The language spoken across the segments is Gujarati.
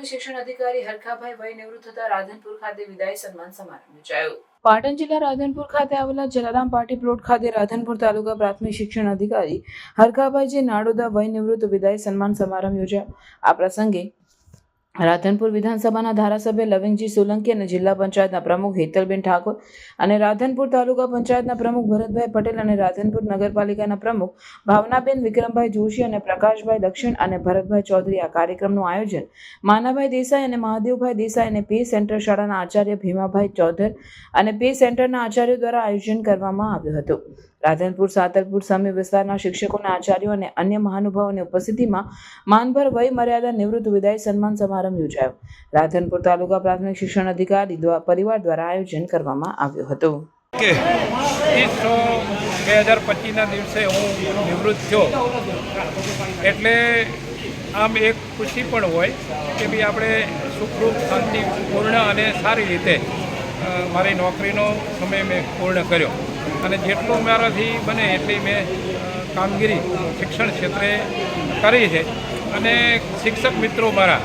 પ્રાથમિક શિક્ષણ અધિકારી હરખાભાઈ વય નિવૃત્ત થતા રાધનપુર ખાતે વિદાય સન્માન સમારંભ યોજાયો। પાટણ જિલ્લા રાધનપુર ખાતે આવેલા જલારામ પાર્ટી પ્લોટ ખાતે રાધનપુર તાલુકા પ્રાથમિક શિક્ષણ અધિકારી હરખાભાઈ નાડોદા વય નિવૃત્ત વિદાય સન્માન સમારંભ યોજાયો। આ પ્રસંગે રાધનપુર વિધાનસભાના ધારાસભ્ય લવિંગજી સોલંકી અને જિલ્લા પંચાયતના પ્રમુખ હેતલબેન ઠાકોર અને રાધનપુર તાલુકા પંચાયતના પ્રમુખ ભરતભાઈ પટેલ અને રાધનપુર નગરપાલિકાના પ્રમુખ ભાવનાબેન વિક્રમભાઈ જોશી અને પ્રકાશભાઈ દક્ષિણ અને ભરતભાઈ ચૌધરી આ કાર્યક્રમનું આયોજન માનાભાઈ દેસાઈ અને મહાદેવભાઈ દેસાઈ અને પે સેન્ટર શાળાના આચાર્ય ભીમાભાઈ ચૌધર અને પે સેન્ટરના આચાર્યો દ્વારા આયોજન કરવામાં આવ્યું હતું। રાધનપુર સાતલપુર સમી વિસ્તારના શિક્ષકોના આચાર્યો અને અન્ય મહાનુભાવોની ઉપસ્થિતિમાં માનભર વય મર્યાદા નિવૃત્ત વિદાય સન્માન સમારંભ યોજાયો। રાધનપુર તાલુકા પ્રાથમિક શિક્ષણ અધિકારી પરિવાર દ્વારા આયોજન કરવામાં આવ્યું હતું। 2025ના દિવસે હું નિવૃત્ત થયો એટલે આમ એક ખુશી પણ હોય કે ભાઈ આપણે સુખરૂપ શાંતિપૂર્ણ અને સારી રીતે મારી નોકરીનો સમય મેં પૂર્ણ કર્યો અને જેટલું મારાથી બને એટલી મેં કામગીરી શિક્ષણ ક્ષેત્રે કરી છે અને શિક્ષક મિત્રો મારા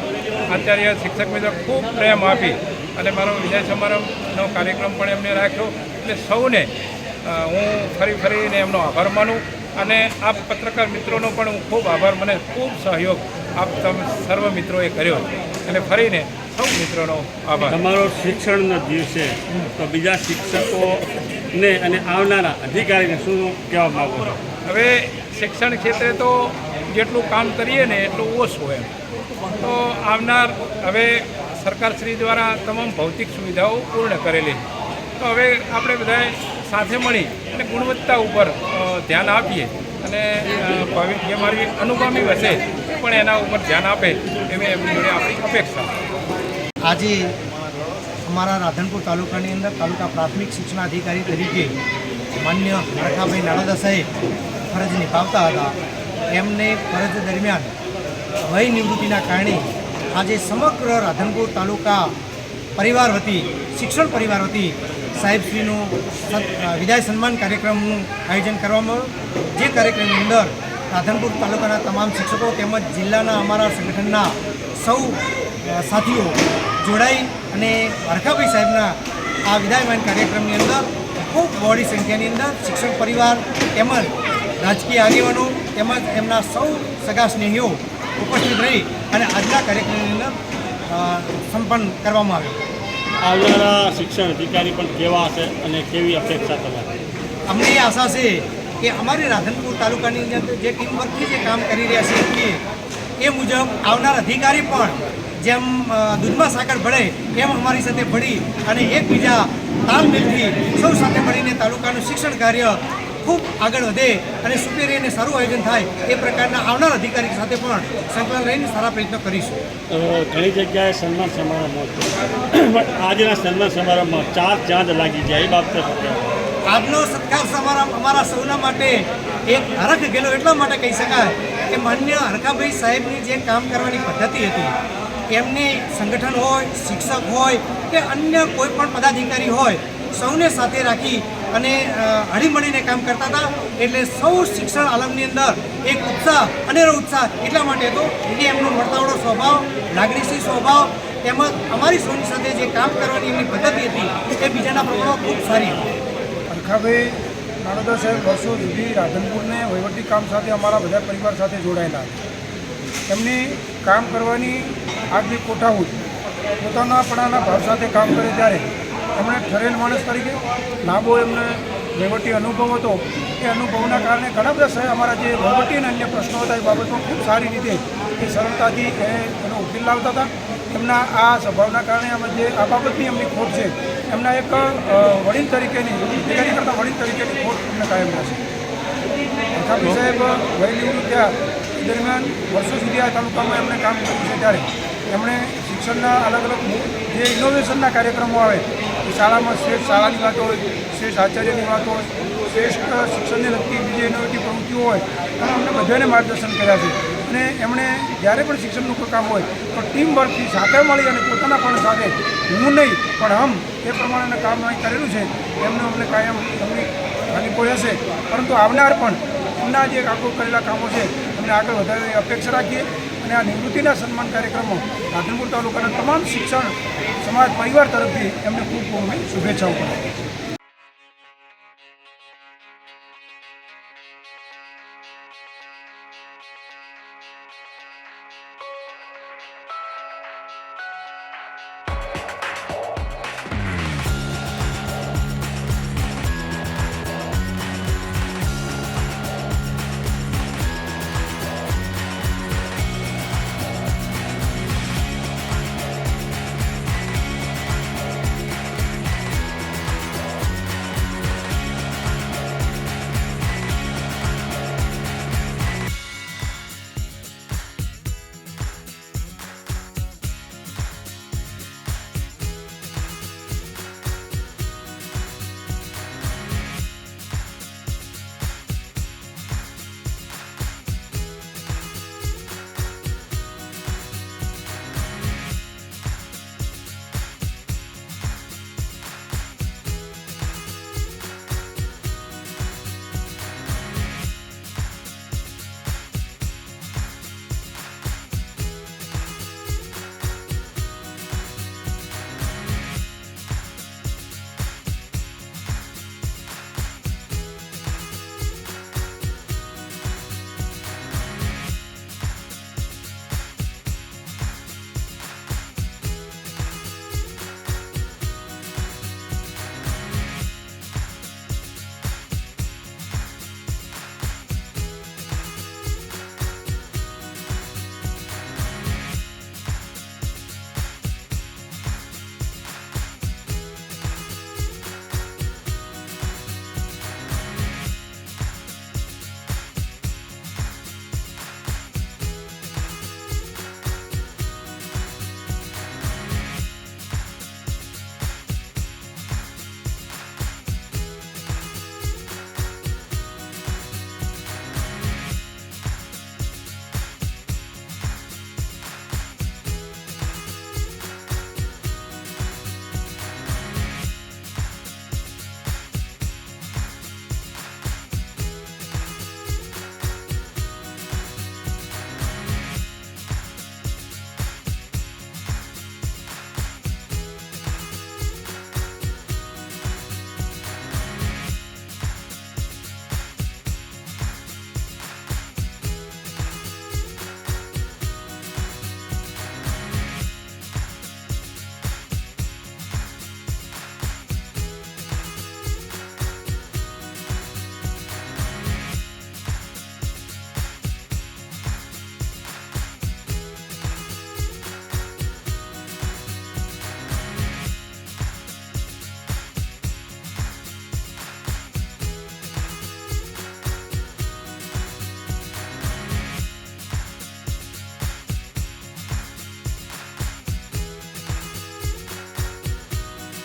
આચાર્ય શિક્ષક મિત્રો ખૂબ પ્રેમ આપી અને મારો વિદાય સમારંભનો કાર્યક્રમ પણ એમને રાખ્યો। એટલે સૌને હું ફરીને એમનો આભાર માનું અને આપ પત્રકાર મિત્રોનો પણ હું ખૂબ આભાર, મને ખૂબ સહયોગ આપ સર્વ મિત્રોએ કર્યો અને ફરીને સૌ મિત્રોનો આભાર। તમારો શિક્ષણનો દિવસે તો બીજા શિક્ષકોને અને આવનારા અધિકારીને શું કહેવા માગો છો? હવે શિક્ષણ ક્ષેત્રે તો જેટલું કામ કરીએ ને એટલું ઓછું હોય, તો આવનાર હવે સરકારશ્રી દ્વારા તમામ ભૌતિક સુવિધાઓ પૂર્ણ કરેલી, તો હવે આપણે બધાએ સાથે મળી અને ગુણવત્તા ઉપર ધ્યાન આપીએ અને જે મારી અનુગામી હશે પણ એના ઉપર ધ્યાન આપે એવી એમની જોડે આપણી અપેક્ષા। આજે અમારા રાધનપુર તાલુકાની અંદર તાલુકા પ્રાથમિક શિક્ષણ અધિકારી તરીકે માન્ય હરખાભાઈ નાડોદા સાહેબ ફરજ નિભાવતા હતા। એમને ફરજ દરમિયાન વય નિવૃત્તિના કારણે આજે સમગ્ર રાધનપુર તાલુકા પરિવાર વતી શિક્ષણ પરિવાર વતી સાહેબશ્રીનું વિદાય સન્માન કાર્યક્રમનું આયોજન કરવામાં આવ્યું। જે કાર્યક્રમની અંદર રાધનપુર તાલુકાના તમામ શિક્ષકો તેમજ જિલ્લાના અમારા સંગઠનના સૌ સાથીઓ જોડાઈ અને હરખાભાઈ સાહેબના આ વિદાયમાન કાર્યક્રમની અંદર ખૂબ બહોળી સંખ્યાની અંદર શિક્ષક પરિવાર તેમજ રાજકીય આગેવાનો તેમજ એમના સૌ સગા સ્નેહીઓ ઉપસ્થિત રહી અને આજના કાર્યક્રમની અંદર સંપન્ન કરવામાં આવ્યો। આવનારા શિક્ષણ અધિકારી પણ કેવા હશે અને કેવી અપેક્ષા તમારી? અમને એ આશા છે કે અમારી રાધનપુર તાલુકાની અંદર જે ટીમવર્કથી જે કામ કરી રહ્યા છીએ એ મુજબ આવનાર અધિકારી પણ જેમ દૂધમાં સાકર ભળે એમ અમારી સાથે ભળી અને એકબીજા તાલમેલથી સૌ સાથે મળીને તાલુકાનું શિક્ષણ કાર્ય ખૂબ આગળ વધે અને સુપેરી અને સારું આયોજન થાય એ પ્રકારના આવનાર અધિકારી સાથે પણ સંકલન રહીને સારા પ્રયત્નો કરીશું। ઘણી જગ્યાએ સન્માન સમારંભ પણ આજના સન્માન સમારંભમાં 4 ચાંદ લાગી જાય એ બાબતે શું કહેવાય? આજનો સત્કાર સમારંભ અમારા સૌના માટે એક હરખ ગયેલો એટલા માટે કહી શકાય કે માન્ય હરખાભાઈ સાહેબની જે કામ કરવાની પદ્ધતિ હતી, એમની સંગઠન હોય, શિક્ષક હોય કે અન્ય કોઈ પણ પદાધિકારી હોય, સૌને સાથે રાખી અને હળીમળીને કામ કરતા હતા। એટલે સૌ શિક્ષણ આલમની અંદર એક ઉત્સાહ, અનેરો ઉત્સાહ એટલા માટે હતો કે એમનો વર્તાવડો સ્વભાવ, લાગણીશીલ સ્વભાવ તેમજ અમારી સૌની સાથે જે કામ કરવાની એમની પદ્ધતિ હતી એ બીજાના પ્રમાણમાં ખૂબ સારી હતી। હરખાભાઈ નાડોદા સાહેબ વર્ષો સુધી રાધનપુરને વહીવટી કામ સાથે અમારા બધા પરિવાર સાથે જોડાયેલા હતા। એમની કામ કરવાની આગવી કોઠાહૂદ પોતાનાપણાના ભાવ સાથે કામ કરે ત્યારે એમણે ઠરેલ માણસ તરીકે લાંબો એમને વહીવટી અનુભવ હતો। એ અનુભવના કારણે ઘણા બધા અમારા જે વહીવટી અને અન્ય પ્રશ્નો હતા એ બાબતમાં ખૂબ સારી રીતે એ સરળતાથી એનો ઉકેલ લાવતા હતા। એમના આ સ્વભાવના કારણે અમે જે આ બાબતની એમની ખોટ છે, એમના એક વડીલ તરીકેની અધિકારી કરતાં વડીલ તરીકેની ખોટ એમને કાયમ રહેશે। હરખાભાઈ સાહેબ વય નિવૃત્ત થયા દરમિયાન વર્ષો સુધી આ તાલુકામાં એમણે કામ કર્યું છે ત્યારે એમણે શિક્ષણના અલગ અલગ જે ઇનોવેશનના કાર્યક્રમો આવે એ શાળામાં શ્રેષ્ઠ શાળાની વાત હોય, શ્રેષ્ઠ આચાર્યની વાત હોય, શ્રેષ્ઠ શિક્ષણને લગતી બીજી ઇનોવેટિવ પ્રવૃત્તિઓ હોય અને અમને બધાને માર્ગદર્શન કર્યા છે। અને એમણે જ્યારે પણ શિક્ષણનું કોઈ કામ હોય તો ટીમ વર્કથી સાથે મળી અને પોતાના પણ સાથે હું નહીં પણ હમ એ પ્રમાણેનું કામ અહીં કરેલું છે। એમને અમને કાયમ એમની ખાલી કોઈ હશે, પરંતુ આવનાર પણ એમના જે આગળ કરેલા કામો છે એમને આગળ વધારવાની અપેક્ષા રાખીએ અને આ નિવૃત્તિના સન્માન કાર્યક્રમમાં રાધનપુર તાલુકાના તમામ શિક્ષણ સમાજ પરિવાર તરફથી એમને ખૂબ ખૂબ શુભેચ્છાઓ પાઠવું છું.